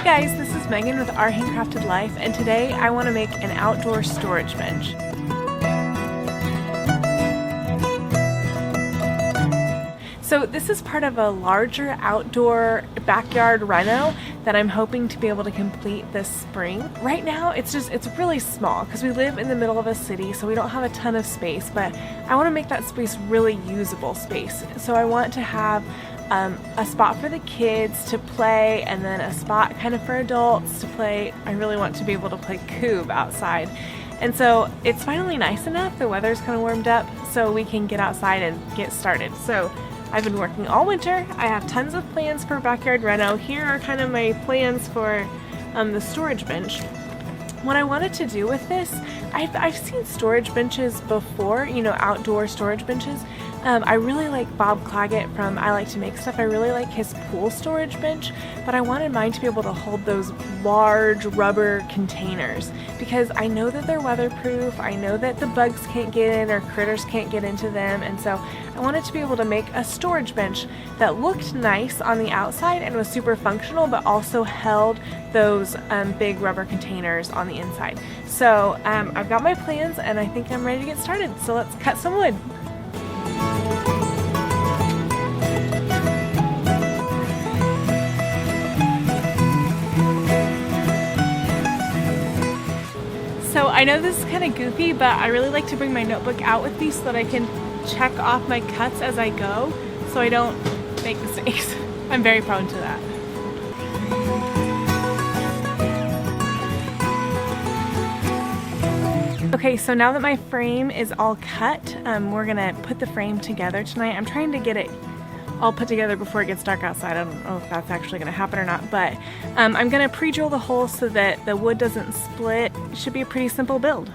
Hey guys, this is Megan with Our Handcrafted Life, and today I want to make an outdoor storage bench. So this is part of a larger outdoor backyard reno that I'm hoping to be able to complete this spring. Right now it's really small because we live in the middle of a city, so we don't have a ton of space, but I want to make that space really usable space. So I want to have a spot for the kids to play, and then a spot kind of for adults to play. I really want to be able to play cube outside. And so it's finally nice enough, the weather's kind of warmed up, so we can get outside and get started. So I've been working all winter. I have tons of plans for backyard reno. Here are kind of my plans for the storage bench. What I wanted to do with this, I've seen storage benches before, you know, outdoor storage benches. I really like Bob Claggett from I Like to Make Stuff. I really like his pool storage bench, but I wanted mine to be able to hold those large rubber containers because I know that they're weatherproof. I know that the bugs can't get in or critters can't get into them, and so I wanted to be able to make a storage bench that looked nice on the outside and was super functional, but also held those big rubber containers on the inside. So I've got my plans and I think I'm ready to get started. So let's cut some wood. So I know this is kind of goofy, but I really like to bring my notebook out with these so that I can check off my cuts as I go so I don't make mistakes. I'm very prone to that. Okay, so now that my frame is all cut, we're gonna put the frame together tonight. I'm trying to get it all put together before it gets dark outside. I don't know if that's actually gonna happen or not, but I'm gonna pre-drill the hole so that the wood doesn't split. It should be a pretty simple build.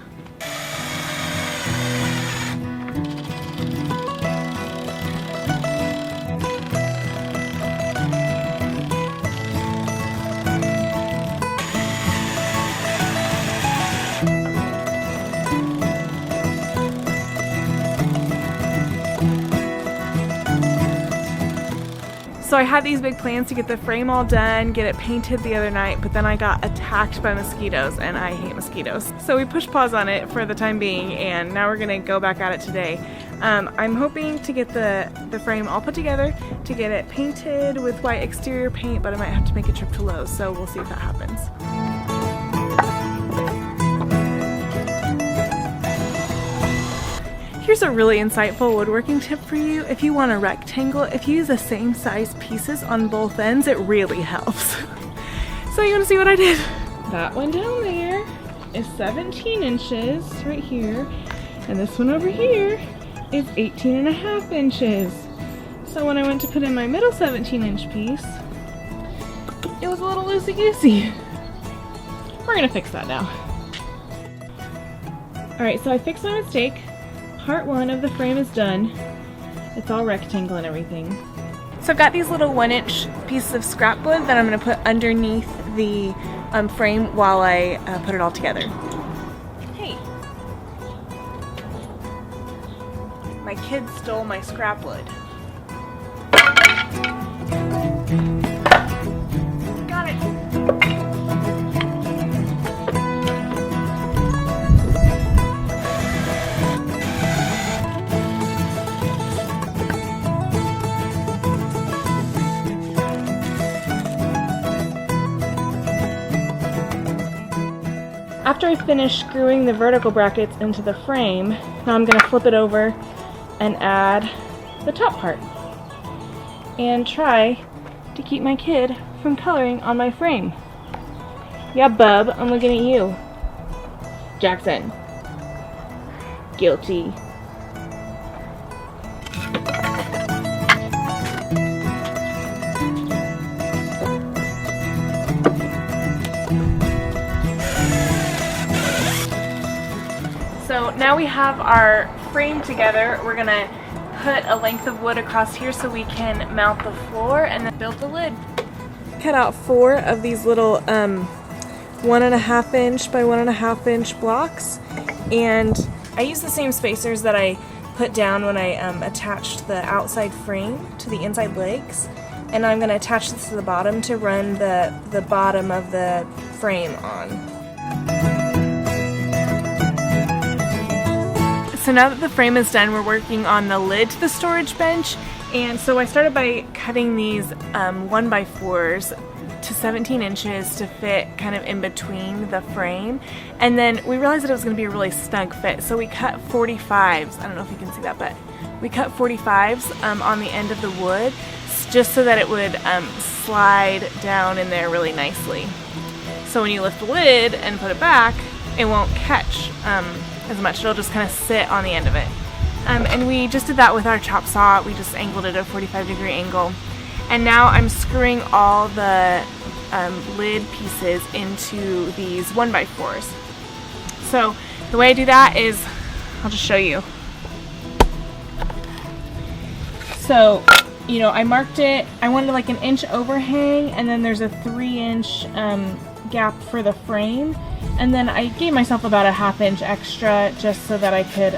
So I had these big plans to get the frame all done, get it painted the other night, but then I got attacked by mosquitoes, and I hate mosquitoes. So we pushed pause on it for the time being, and now we're gonna go back at it today. I'm hoping to get the frame all put together, to get it painted with white exterior paint, but I might have to make a trip to Lowe's, so we'll see if that happens. Here's a really insightful woodworking tip for you. If you want a rectangle, if you use the same size pieces on both ends, it really helps. So you want to see what I did? That one down there is 17 inches right here, and this one over here is 18.5 inches. So when I went to put in my middle 17-inch piece, it was a little loosey-goosey. We're gonna fix that now. Alright, so I fixed my mistake. Part one of the frame is done. It's all rectangle and everything. So I've got these little 1-inch pieces of scrap wood that I'm going to put underneath the frame while I put it all together. Hey! My kids stole my scrap wood. Got it! After I finish screwing the vertical brackets into the frame, now I'm going to flip it over and add the top part and try to keep my kid from coloring on my frame. Yeah, bub, I'm looking at you. Jackson. Guilty. So now we have our frame together. We're gonna put a length of wood across here so we can mount the floor and then build the lid. Cut out 4 of these little 1.5 inch by 1.5 inch blocks, and I use the same spacers that I put down when I attached the outside frame to the inside legs. and I'm going to attach this to the bottom to run the bottom of the frame on. So now that the frame is done, we're working on the lid to the storage bench. And so I started by cutting these 1x4s to 17 inches to fit kind of in between the frame. And then we realized that it was going to be a really snug fit. So we cut 45s. I don't know if you can see that, but we cut 45s on the end of the wood just so that it would slide down in there really nicely. So when you lift the lid and put it back, it won't catch as much. It'll just kind of sit on the end of it. And we just did that with our chop saw. We just angled it at a 45-degree angle. And now I'm screwing all the lid pieces into these 1x4s. So the way I do that is, I'll just show you. So, you know, I marked it, I wanted like an inch overhang, and then there's a 3-inch gap for the frame. And then I gave myself about a 1/2 inch extra just so that I could,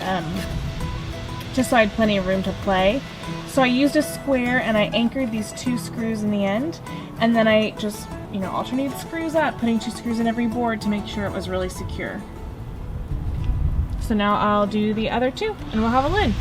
just so I had plenty of room to play. So I used a square and I anchored these 2 screws in the end, and then I just, you know, alternated screws up, putting 2 screws in every board to make sure it was really secure. So now I'll do the other 2 and we'll have a lid.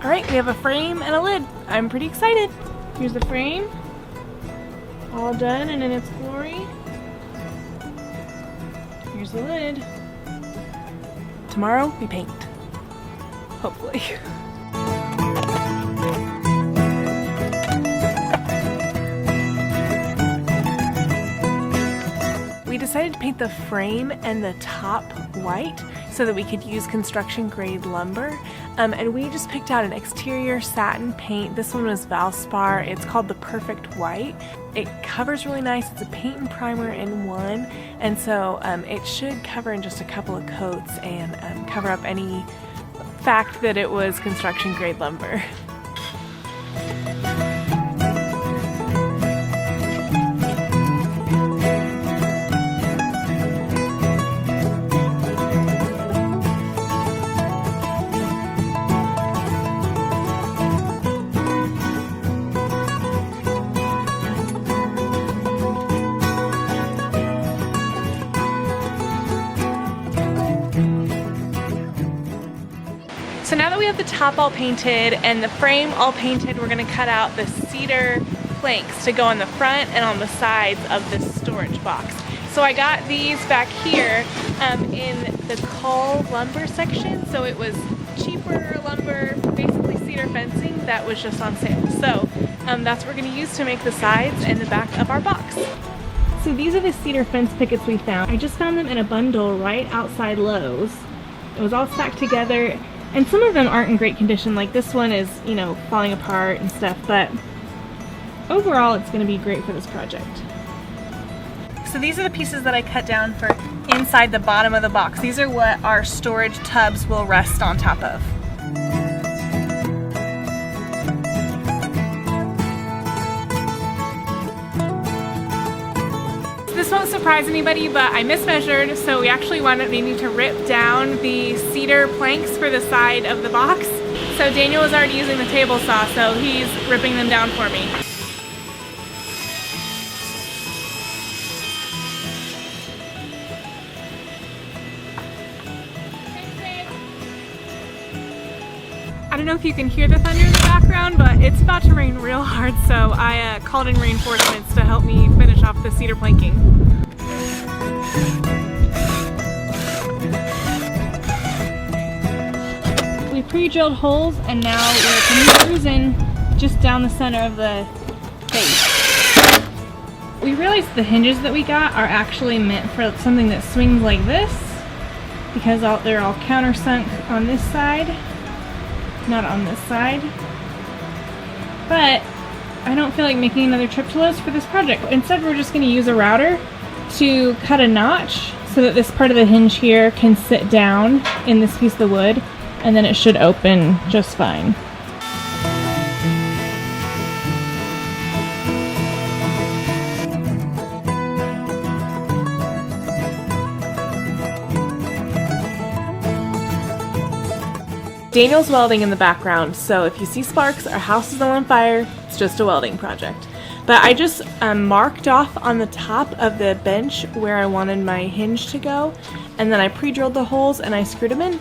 Alright, we have a frame and a lid. I'm pretty excited. Here's the frame, all done and in its glory. Here's the lid. Tomorrow we paint. Hopefully. We decided to paint the frame and the top white so that we could use construction grade lumber. And we just picked out an exterior satin paint. This one was Valspar. It's called the Perfect White. It covers really nice. It's a paint and primer in one. And so it should cover in just a couple of coats and cover up any fact that it was construction grade lumber. So now that we have the top all painted and the frame all painted, we're going to cut out the cedar planks to go on the front and on the sides of this storage box. So I got these back here in the Cull lumber section. So it was cheaper lumber, basically cedar fencing that was just on sale. So that's what we're going to use to make the sides and the back of our box. So these are the cedar fence pickets we found. I just found them in a bundle right outside Lowe's. It was all stacked together. And some of them aren't in great condition, like this one is, you know, falling apart and stuff, but overall it's going to be great for this project. So these are the pieces that I cut down for inside the bottom of the box. These are what our storage tubs will rest on top of. This won't surprise anybody, but I mismeasured, so we actually wound up needing to rip down the cedar planks for the side of the box. So Daniel was already using the table saw, so he's ripping them down for me. I don't know if you can hear the thunder in the background, but it's about to rain real hard, so I called in reinforcements to help me finish off the cedar planking. We pre-drilled holes and now we're putting screws in just down the center of the base. We realized the hinges that we got are actually meant for something that swings like this, because they're all countersunk on this side, not on this side. But I don't feel like making another trip to Lowe's for this project. Instead, we're just going to use a router to cut a notch so that this part of the hinge here can sit down in this piece of wood, and then it should open just fine. Daniel's welding in the background, so if you see sparks, our house is on fire, it's just a welding project. But I just marked off on the top of the bench where I wanted my hinge to go, and then I pre-drilled the holes and I screwed them in.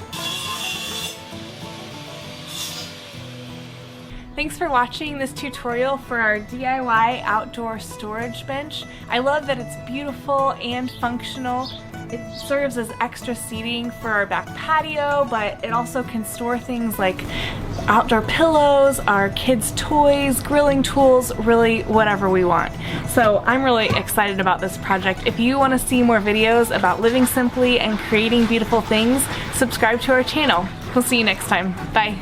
Thanks for watching this tutorial for our DIY outdoor storage bench. I love that it's beautiful and functional. It serves as extra seating for our back patio, but it also can store things like outdoor pillows, our kids' toys, grilling tools, really whatever we want. So I'm really excited about this project. If you want to see more videos about living simply and creating beautiful things, subscribe to our channel. We'll see you next time. Bye.